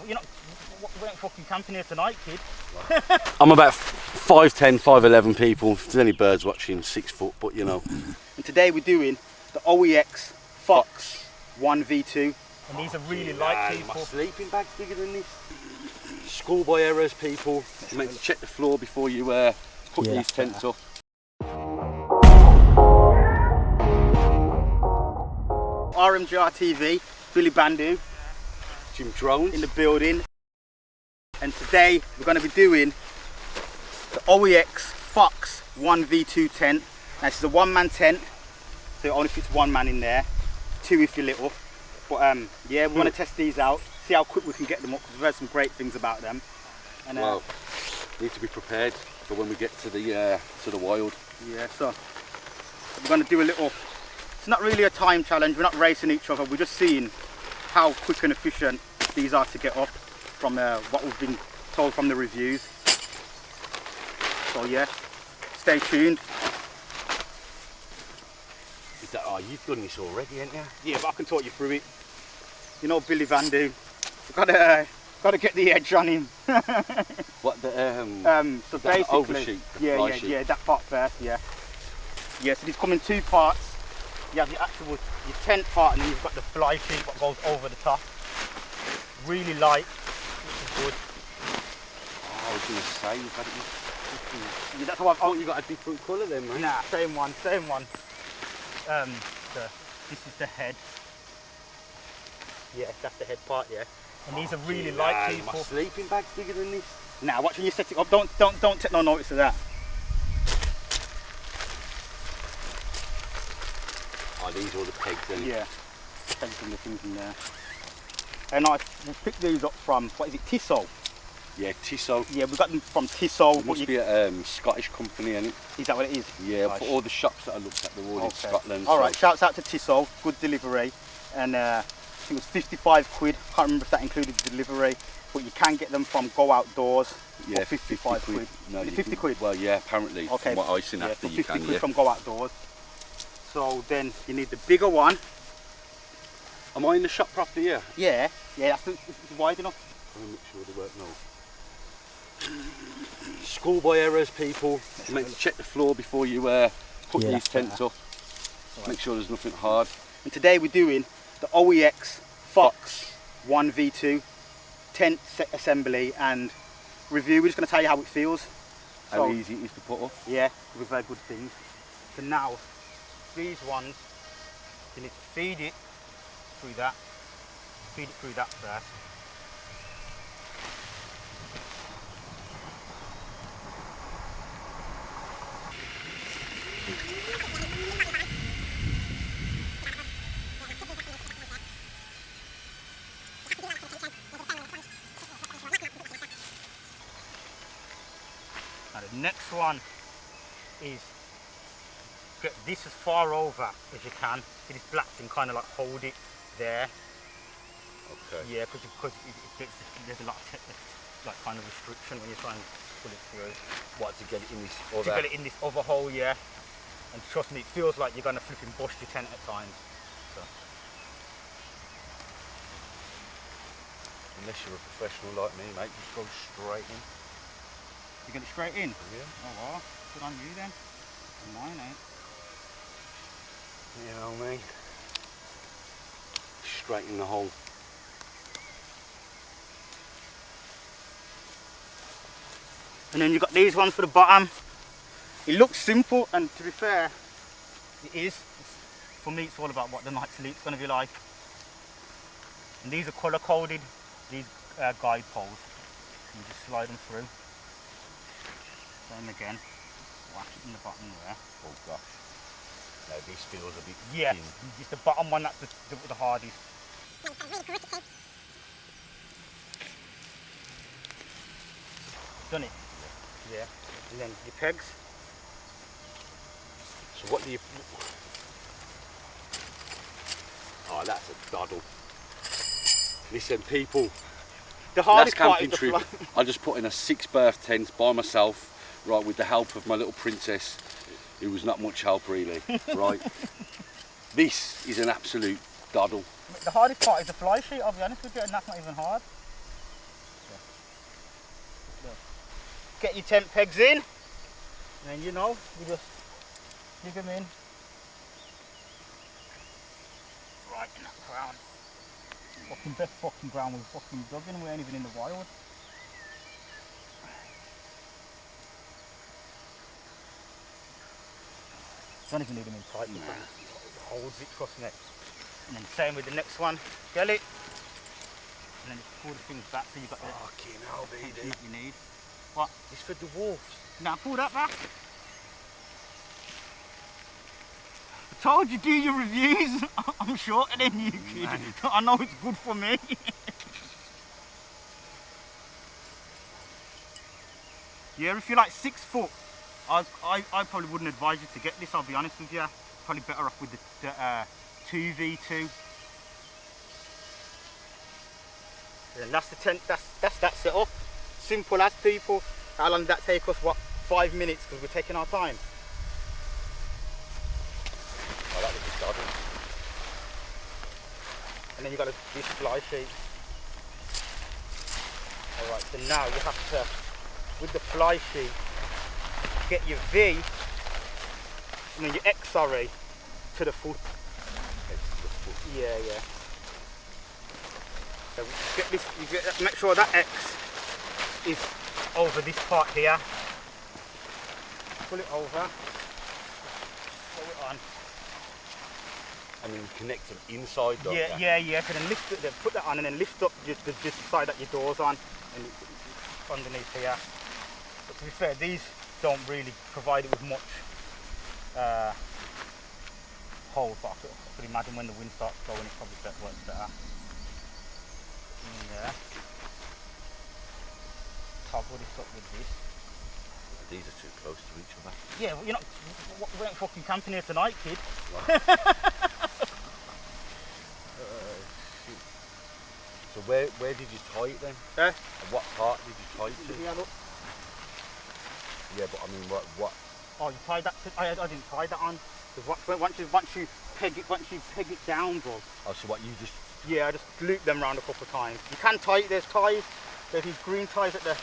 you're not. We ain't fucking camping here tonight, kid. I'm about 5'10", 5'11" people. If there's any birds watching, 6 foot, but you know. And today we're doing the OEX Phox 1V2. And these are really light people. My sleeping bag's bigger than this. Schoolboy errors, people. You meant to check the floor before you put these tents up. RMGR TV, Billy Bandu Jim Drones in the building. And today we're going to be doing the OEX Phox 1V2 tent. Now this is a one-man tent, so it only fits one man in there, 2 if you're little. But yeah, we want to test these out, see how quick we can get them up, because we've heard some great things about them. And well, need to be prepared for when we get to the wild. Yeah, so we're going to do a little. It's not really a time challenge. We're not racing each other. We're just seeing how quick and efficient these are to get up from what we've been told from the reviews. So yeah, stay tuned. Is that, oh, you've done this already, haven't you? Yeah, but I can talk you through it. You know Billy Bandu. We've got to get the edge on him. What the so basically, overshoot, yeah, that part first, yeah. Yeah, so these come in 2 parts. You have your actual tent part, and then you've got the fly sheet what goes over the top. Really light, which is good. Oh, I was going to say you've got it. Yeah, that's why I thought you got a different colour then, mate. Nah, same one. This is the head. Yeah, that's the head part, yeah. And these are really light people. My sleeping bag's bigger than this. Now, watch when you set it up. Don't take no notice of that. Oh, these are all the pegs then. Yeah, pegs and the things in there. And I picked these up from, what is it, Tissot? Yeah, Tissot. Yeah, we got them from Tissot. It must be a Scottish company, isn't it? Is that what it is? Yeah, but all the shops that I looked at, they're all in Scotland. Alright, shouts out to Tissot, good delivery. And I think it was 55 quid, can't remember if that included the delivery, but you can get them from Go Outdoors. Yeah, for 55 quid. No, 50 quid? Well, yeah, apparently, from what I've seen after you can, 50 quid from Go Outdoors. So then you need the bigger one. Am I in the shop properly here? Yeah, it's wide enough. I'm going to make sure they work now. Schoolboy errors, people. You meant to check the floor before you put these tents up. Right. Make sure there's nothing hard. And today we're doing the OEX Phox 1V2 tent assembly and review. We're just going to tell you how it feels. How easy it is to put up. Yeah, we've heard good things. So now, these ones, you need to feed it through that. Feed it through that first. Now the next one is get this as far over as you can. See this black thing, kind of like hold it there. Okay. Yeah, because there's a lot of like kind of restriction when you're trying to pull it through. What, to get it in this other? To get it in this other hole, yeah. And trust me, it feels like you're going to flipping bust your tent at times. So. Unless you're a professional like me, mate, just go straight in. You get it straight in? Yeah. Oh well, good on you then. Mine ain't. You know me. Straight in the hole. And then you've got these ones for the bottom. It looks simple, and to be fair, it is. For me, it's all about what the night's sleep's going to be like. And these are colour coded, these guide poles. You just slide them through. Same again. Whack it in the bottom there. Oh gosh. No, this feels a bit yeah, thin. it's the bottom one that's the hardest. Done it? Yeah. And then your pegs. So what do you... Oh, that's a doddle. Listen, people, the hardest last part camping is the trip, I just put in a 6 berth tent by myself, right, with the help of my little princess, who was not much help really, right? This is an absolute doddle. The hardest part is the fly sheet, I'll be honest with you, and that's not even hard. Get your tent pegs in, and then you know, you just dig them in. Right in that ground. Fucking best fucking ground we've fucking dug in, we ain't even in the wild. Don't even need them in tight, it holds it, trust me. And then same with the next one, get it. And then just pull the things back so you've got the Fucking hell, BD. you need. What? It's for the wolves. Now pull that back. I told you do your reviews. I'm shorter than you, kid. Man. I know it's good for me. Yeah, if you're like 6 foot, I probably wouldn't advise you to get this, I'll be honest with you. Probably better off with the 2V2. And that's the tent, that's that setup. Simple as, people. How long did that take us? What, 5 minutes? Because we're taking our time. Oh, that was just dodgy. And then you've got this fly sheet. Alright, so now you have to, with the fly sheet, get your V, and then your X, sorry, to the foot. Yeah, yeah. So you get this, make sure that X is over this part here. Pull it over. Pull it on. And then connect them inside, don't Yeah, you? yeah. So then lift it, then put that on, and then lift up this side that your door's on, and it's underneath here. But to be fair, these don't really provide it with much hold, but I could imagine when the wind starts blowing, it probably works better. In there. Toggle this up with this. These are too close to each other. Yeah, well, you're not. We ain't fucking camping here tonight, kid. So where did you tie it then? Eh? And what part did you tie it to? Yeah, look. Yeah, but I mean, what? Oh, you tied that? I didn't tie that on. Because once you peg it down, bro. Oh, so what you just? Yeah, I just loop them around a couple of times. You can tie it. There's ties. There's these green ties at the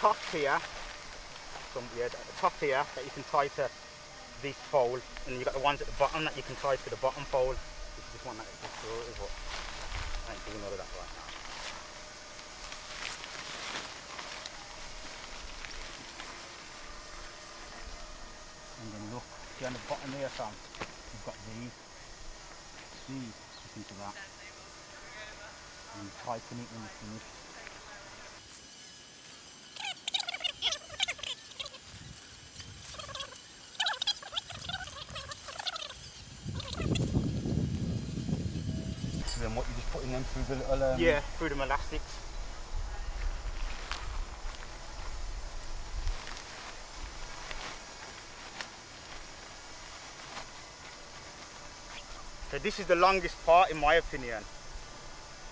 top here. At the top here that you can tie to this pole, and you've got the ones at the bottom that you can tie to the bottom pole. This is just one that is what. I ain't doing all of that right now. And then look, see on the bottom here, Sam, you've got these. Look into that. And tighten it when you finish. So then what, you just putting them through the little? Yeah, through them elastics. So this is the longest part, in my opinion.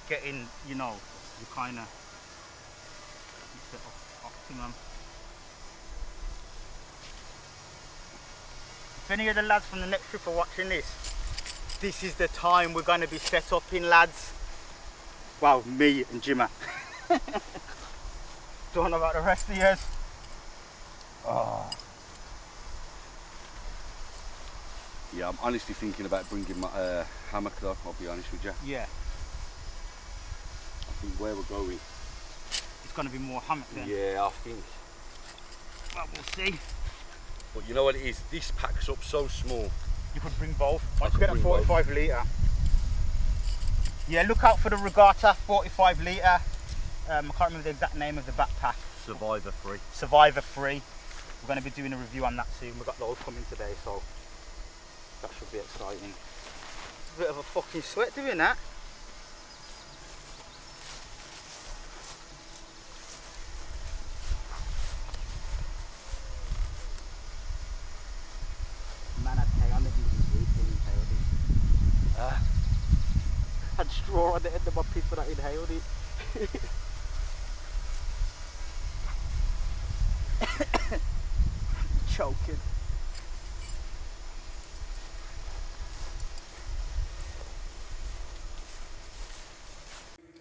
Getting, you know, you kind of set up optimum. If any of the lads from the next trip are watching this is the time we're going to be set up in, lads. Well, me and Jimmer. Don't know about the rest of yours. Oh. Yeah, I'm honestly thinking about bringing my hammock though, I'll be honest with you. Yeah. I think where we're going. It's going to be more hammock then. Yeah, I think. Well, we'll see. But you know what it is? This packs up so small. You could bring both. Once could you get a bring 45 litre. Yeah, look out for the Regatta 45 litre. I can't remember the exact name of the backpack. Survivor free. Survivor free. We're going to be doing a review on that soon. We've got those coming today, so that should be exciting. It's a bit of a fucking sweat doing that. Man, I'd pay on the end of this week when you inhaled it. Had straw on the end of my piss when I inhaled it. Choking.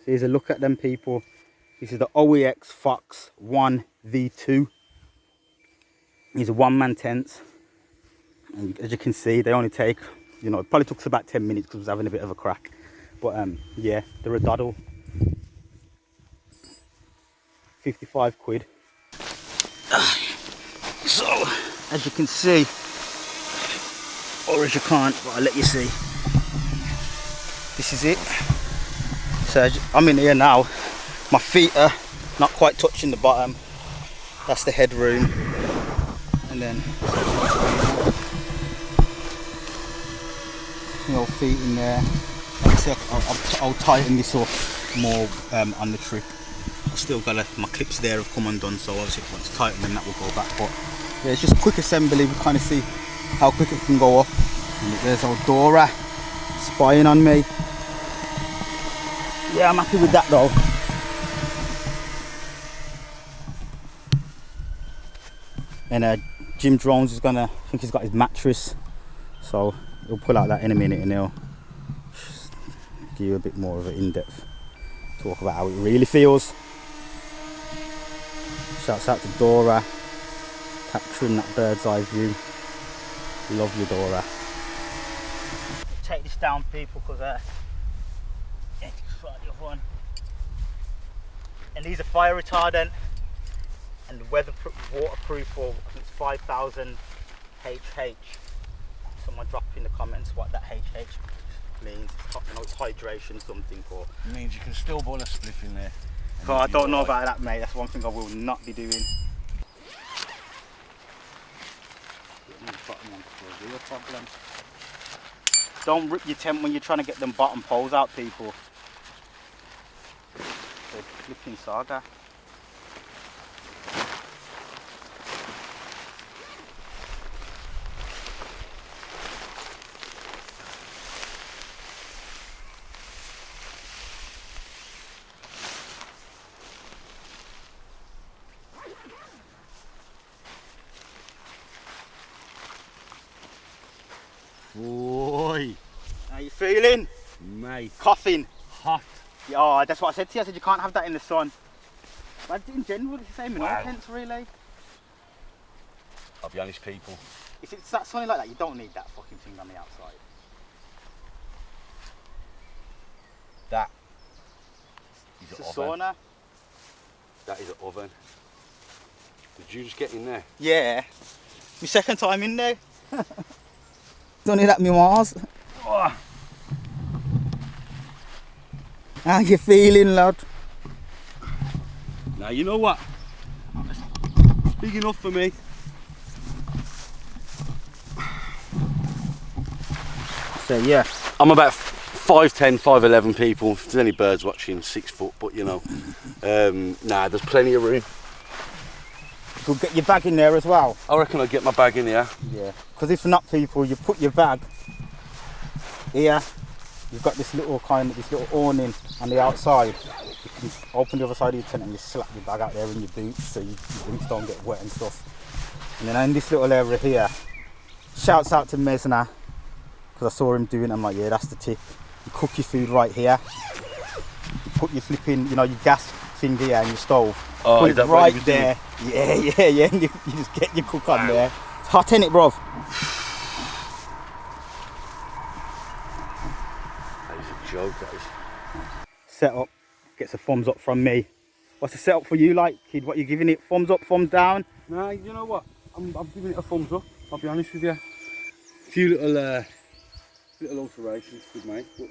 Here's a look at them, people. This is the OEX Phox 1V2. These are one-man tents. And as you can see, they only take, you know, it probably took us about 10 minutes because I was having a bit of a crack. But yeah, they're a doddle. 55 quid. So, as you can see, or as you can't, but I'll let you see. This is it. So I'm in here now. My feet are not quite touching the bottom. That's the headroom. And then my old feet in there. Obviously I'll tighten this up more on the trip. I've still got my clips there have come undone, so obviously if I want to tighten them that will go back. But yeah, it's just quick assembly. We kind of see how quick it can go up. And there's old Dora spying on me. Yeah, I'm happy with that though. And Jim Drones is gonna, I think he's got his mattress, so he'll pull out that in a minute and he'll give you a bit more of an in-depth talk about how it really feels. Shouts out to Dora, capturing that bird's eye view. Love you, Dora. Take this down, people, because one. And these are fire retardant and waterproof for, I think it's 5,000 HH. Someone drop in the comments what that HH means. You know, it's hydration something, or It means you can still boil a spliff in there. Oh, I don't know about that, mate. That's one thing I will not be doing. Don't rip your tent when you're trying to get them bottom poles out, people. They're flipping saga. Boy, How you feeling? mate, Coughing. hot. Yeah, oh, that's what I said to you. I said you can't have that in the sun. But in general, it's the same in all tents, really. I'll be honest, people. If it's that sunny like that, you don't need that fucking thing on the outside. That is It's an a oven. sauna. That is an oven. Did you just get in there? Yeah. My second time in there. Don't need that me Mars. Oh. How you feeling, lad? Now you know what? It's big enough for me. So yeah. I'm about 5'10", 5'11", people. If there's any birds watching, 6 foot, but you know. Nah, there's plenty of room. You'll get your bag in there as well. I reckon I'll get my bag in here. Yeah. Because if not, people, you put your bag here. You've got this little awning on the outside. You can open the other side of your tent and just slap your bag out there in your boots so your boots don't get wet and stuff. And then in this little area here, shouts out to Mesna, because I saw him doing it. I'm like, yeah, that's the tip. You cook your food right here. You put your flipping, you know, your gas thing here and your stove. Oh, put is it that what right you was there. Yeah. And you just get your cook on there. It's hot, ain't it, bruv? That is a joke, that is. Setup gets a thumbs up from me. What's the setup for you like, kid? What you giving it? Thumbs up, thumbs down? Nah, you know what? I'm giving it a thumbs up. I'll be honest with you. A few little alterations, good mate. But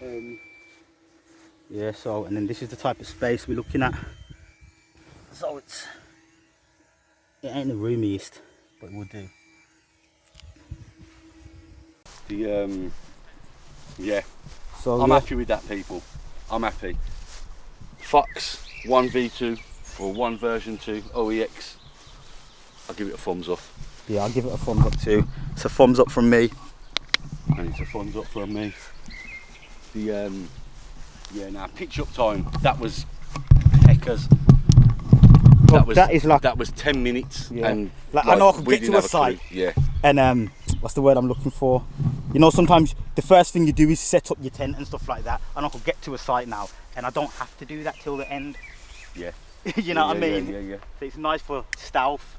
Yeah. So, and then this is the type of space we're looking at. So it ain't the roomiest, but it would do. Yeah. So I'm happy with that, people. I'm happy. Phox 1V2 or 1 version 2 OEX. I'll give it a thumbs up. Yeah, I'll give it a thumbs up too. It's a thumbs up from me. And it's a thumbs up from me. Yeah, now pitch up time. That was heckers. That was 10 minutes. Yeah. And like I know I could get to a site. Yeah. And what's the word I'm looking for? You know, sometimes the first thing you do is set up your tent and stuff like that. And I could get to a site now, and I don't have to do that till the end. Yeah. you know what I mean? Yeah. So it's nice for stealth.